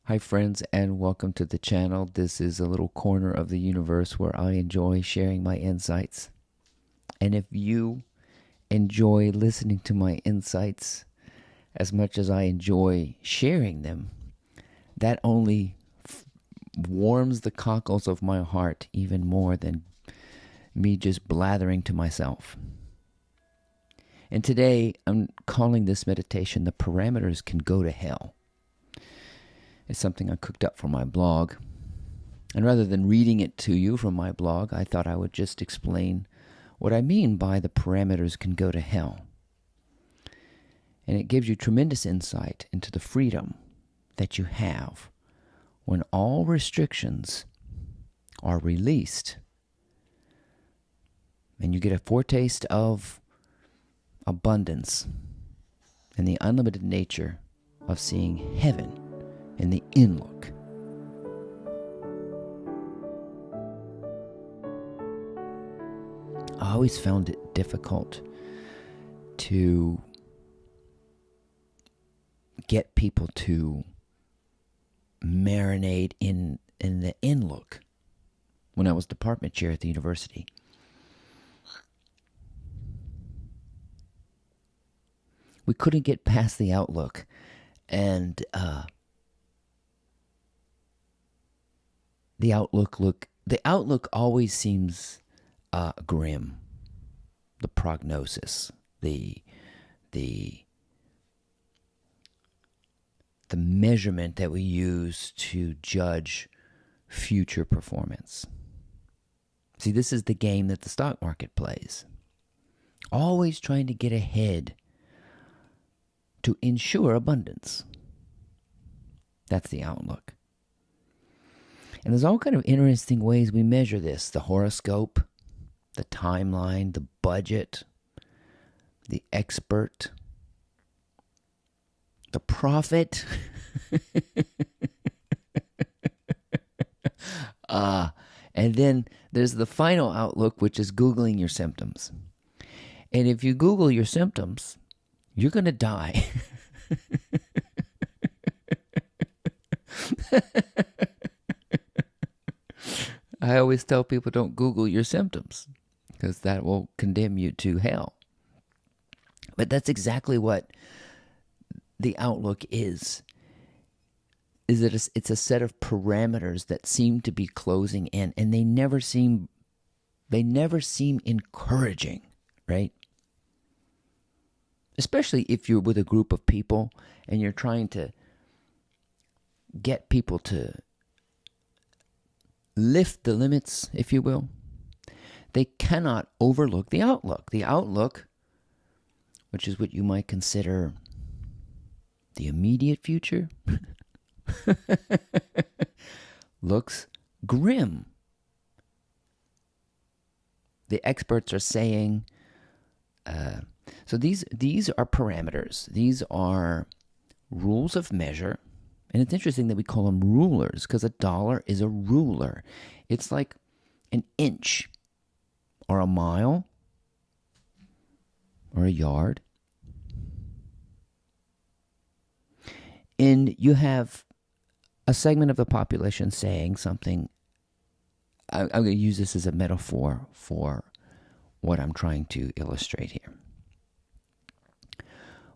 Hi, friends, and welcome to the channel. This is a little corner of the universe where I enjoy sharing my insights. And if you enjoy listening to my insights as much as I enjoy sharing them, that only warms the cockles of my heart even more than me just blathering to myself. And today I'm calling this meditation "The Parameters Can Go to Hell." It's something I cooked up for my blog. And rather than reading it to you from my blog, I thought I would just explain what I mean by the parameters can go to hell. And it gives you tremendous insight into the freedom that you have when all restrictions are released and you get a foretaste of abundance and the unlimited nature of seeing heaven in the inlook. I always found it difficult to get people to marinate in the inlook when I was department chair at the university. We couldn't get past the outlook, and the outlook always seems grim. The prognosis, the measurement that we use to judge future performance. See, this is the game that the stock market plays. Always trying to get ahead to ensure abundance. That's the outlook. And there's all kind of interesting ways we measure this. The horoscope, the timeline, the budget, the expert, the prophet. And then there's the final outlook, which is Googling your symptoms. And if you Google your symptoms, you're going to die. I always tell people, don't Google your symptoms, because that will condemn you to hell. But that's exactly what the outlook is that it's a set of parameters that seem to be closing in, and they never seem encouraging, right? Especially if you're with a group of people and you're trying to get people to lift the limits, if you will. They cannot overlook the outlook. The outlook, which is what you might consider the immediate future, looks grim. The experts are saying, so these are parameters. These are rules of measure. And it's interesting that we call them rulers, because a dollar is a ruler. It's like an inch or a mile or a yard. And you have a segment of the population saying something. I'm going to use this as a metaphor for what I'm trying to illustrate here.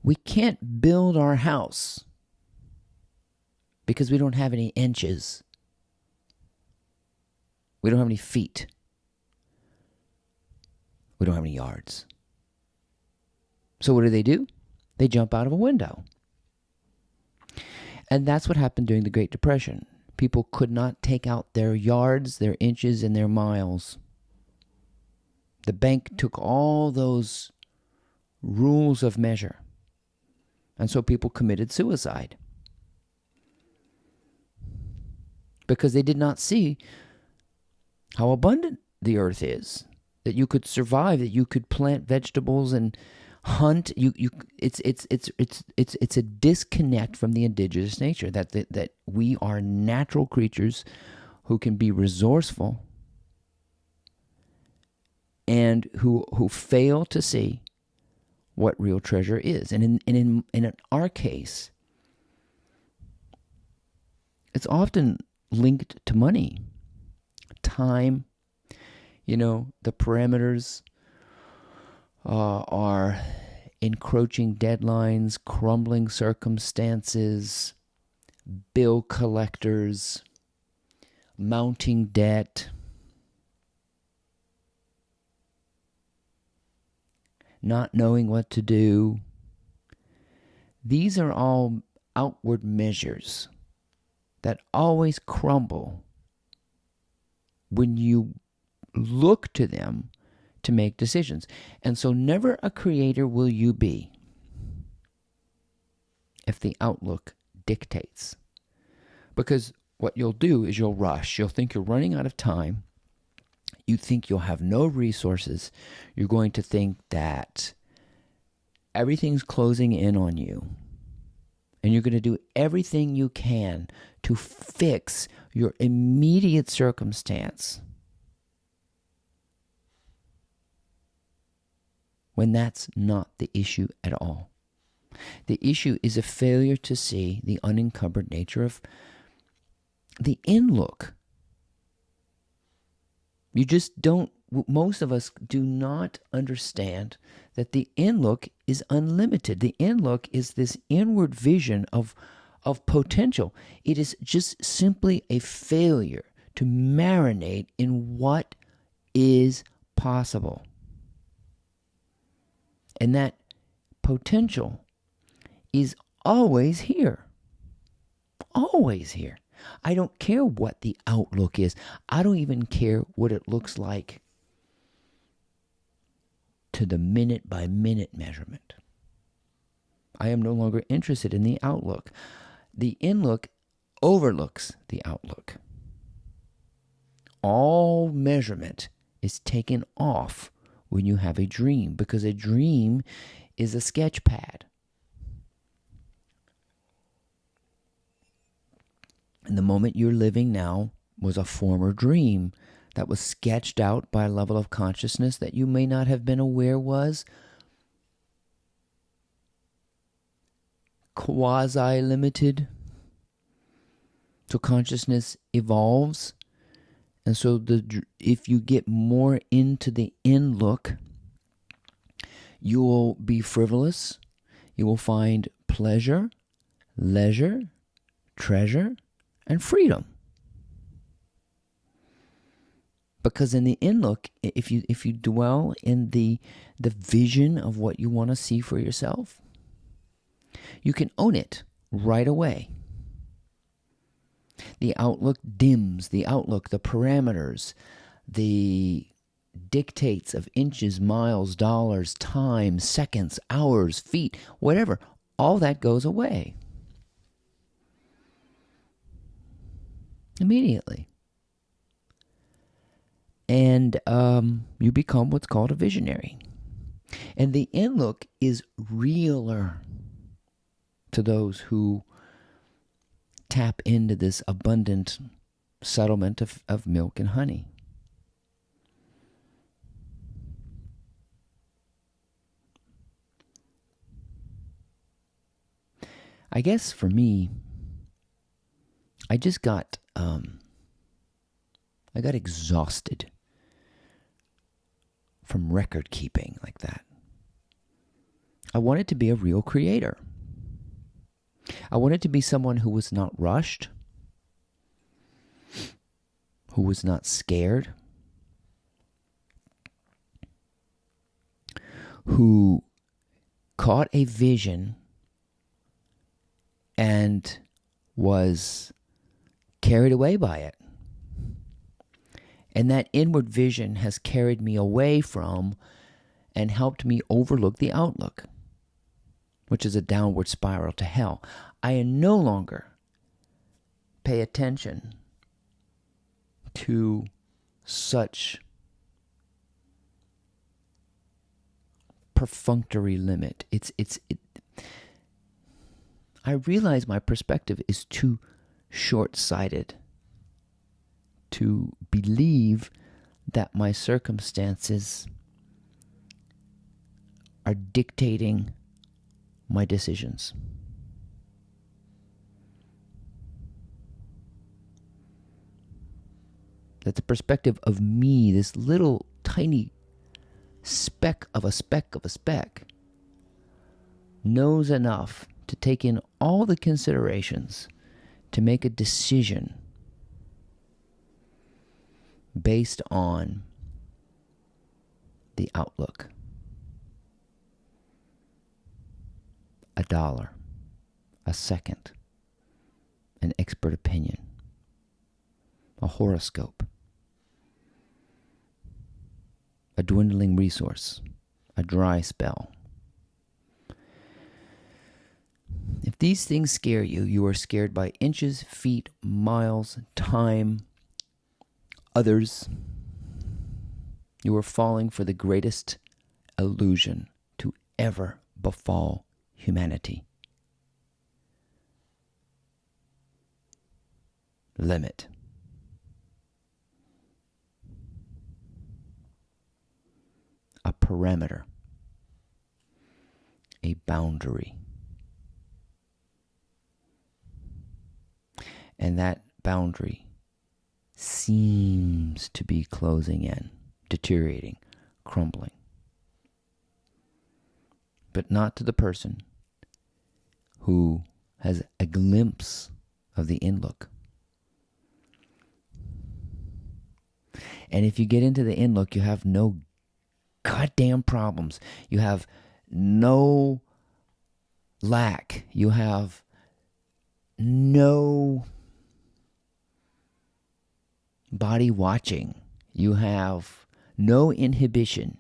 We can't build our house because we don't have any inches. We don't have any feet. We don't have any yards. So what do? They jump out of a window. And that's what happened during the Great Depression. People could not take out their yards, their inches, and their miles. The bank took all those rules of measure. And so people committed suicide. Because they did not see how abundant the earth is, that you could survive, that you could plant vegetables and hunt. It's a disconnect from the indigenous nature, that we are natural creatures who can be resourceful and who fail to see what real treasure is. And in our case, It's often linked to money, time. The parameters are encroaching deadlines, crumbling circumstances, bill collectors, mounting debt, not knowing what to do. These are all outward measures that always crumble when you look to them to make decisions. And so never a creator will you be if the outlook dictates. Because what you'll do is you'll rush. You'll think you're running out of time. You think you'll have no resources. You're going to think that everything's closing in on you. And you're going to do everything you can to fix your immediate circumstance, when that's not the issue at all. The issue is a failure to see the unencumbered nature of the in-look. You just don't, most of us do not understand that the in-look is unlimited. The in-look is this inward vision of potential. It is just simply a failure to marinate in what is possible. And that potential is always here. Always here. I don't care what the outlook is. I don't even care what it looks like to the minute by minute measurement. I am no longer interested in the outlook. The in-look overlooks the outlook. All measurement is taken off when you have a dream, because a dream is a sketch pad. And the moment you're living now was a former dream that was sketched out by a level of consciousness that you may not have been aware was quasi-limited. So consciousness evolves. And so if you get more into the in-look, you will be frivolous. You will find pleasure, leisure, treasure, and freedom. Because in the in-look, if you dwell in the vision of what you want to see for yourself, you can own it right away. The outlook dims, the parameters, the dictates of inches, miles, dollars, time, seconds, hours, feet, whatever, all that goes away immediately. And you become what's called a visionary. And the in-look is realer to those who tap into this abundant settlement of milk and honey. I guess for me, I just got exhausted from record keeping like that. I wanted to be a real creator. I wanted to be someone who was not rushed, who was not scared, who caught a vision and was carried away by it. And that inward vision has carried me away from and helped me overlook the outlook, which is a downward spiral to hell. I no longer pay attention to such perfunctory limit. I realize my perspective is too short-sighted to believe that my circumstances are dictating my decisions. that the perspective of me, this little tiny speck of a speck of a speck, knows enough to take in all the considerations to make a decision based on the outlook. A dollar, a second, an expert opinion, a horoscope, a dwindling resource, a dry spell. If these things scare you, you are scared by inches, feet, miles, time, others. You are falling for the greatest illusion to ever befall humanity. Limit. A parameter. A boundary. And that boundary seems to be closing in, deteriorating, crumbling. But not to the person who has a glimpse of the in-look. And if you get into the in-look, you have no goddamn problems. You have no lack. You have no body watching. You have no inhibition.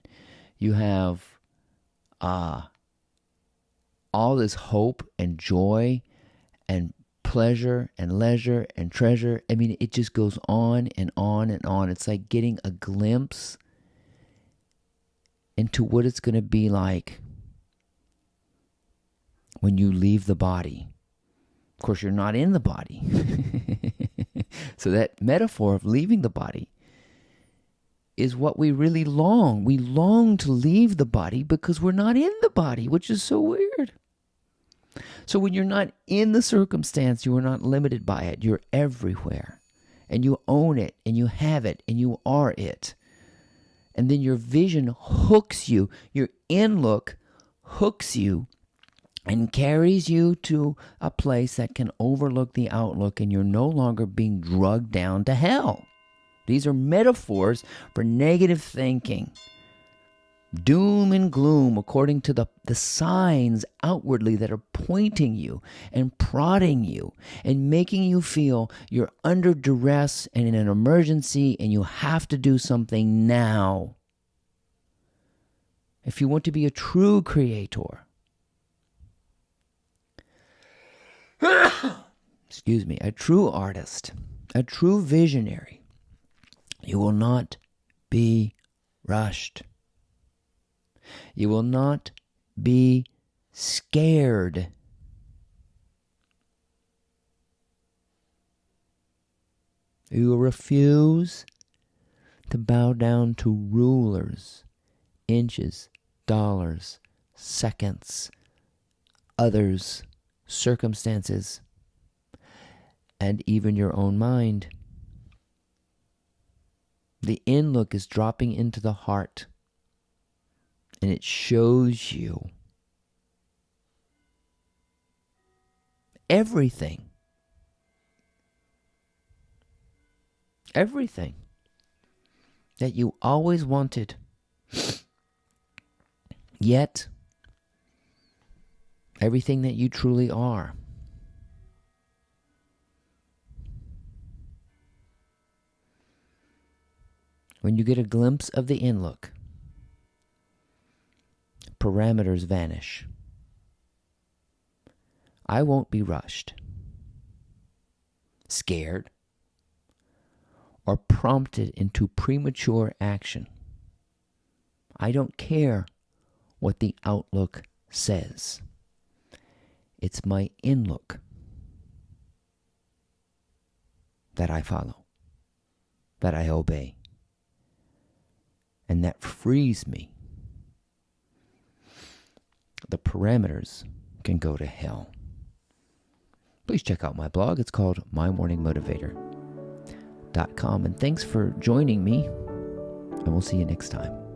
You have all this hope and joy and pleasure and leisure and treasure. I mean, it just goes on and on and on. It's like getting a glimpse into what it's going to be like when you leave the body. Of course, you're not in the body. So that metaphor of leaving the body is what we really long. We long to leave the body because we're not in the body, which is so weird. So when you're not in the circumstance, you are not limited by it. You're everywhere. And you own it, and you have it, and you are it. And then your vision hooks you. Your in-look hooks you and carries you to a place that can overlook the outlook, and you're no longer being drugged down to hell. These are metaphors for negative thinking. Doom and gloom according to the signs outwardly that are pointing you and prodding you and making you feel you're under duress and in an emergency and you have to do something now. If you want to be a true creator, excuse me, a true artist, a true visionary, you will not be rushed. You will not be scared. You will refuse to bow down to rulers, inches, dollars, seconds, others, circumstances, and even your own mind. The in-look is dropping into the heart, and it shows you everything. Everything that you always wanted. Yet, everything that you truly are. When you get a glimpse of the in-look, parameters vanish. I won't be rushed, scared, or prompted into premature action. I don't care what the outlook says. It's my in-look that I follow, that I obey, and that frees me. The parameters can go to hell. Please check out my blog. It's called My Morning Motivator. And thanks for joining me, and we'll see you next time.